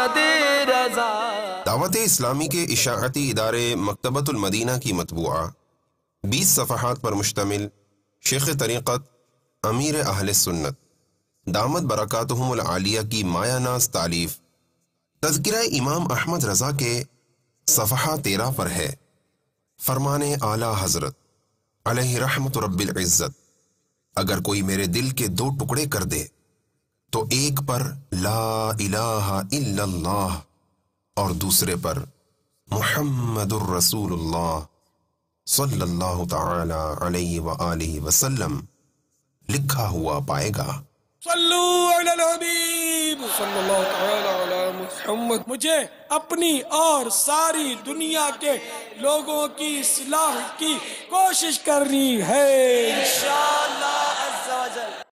احمد رضا۔ دعوت اسلامی کے اشاعتی ادارے مکتبۃ المدینہ کی مطبوعہ 20 صفحات پر مشتمل شیخ طریقت امیر اہل سنت دامت برکاتہم العالیہ کی مایہ ناز تالیف تذکرہ امام احمد رضا کے صفحہ 13 پر ہے۔ فرمان اعلیٰ حضرت علیہ رحمت رب العزت، اگر کوئی میرے دل کے 2 ٹکڑے کر دے تو ایک پر لا الہ الا اللہ اور دوسرے پر محمد الرسول اللہ صلی اللہ تعالی علیہ وآلہ وسلم لکھا ہوا پائے گا۔ صلو علی الحبیب صلی اللہ تعالی علی محمد۔ مجھے اپنی اور ساری دنیا کے لوگوں کی اصلاح کی کوشش کرنی ہے۔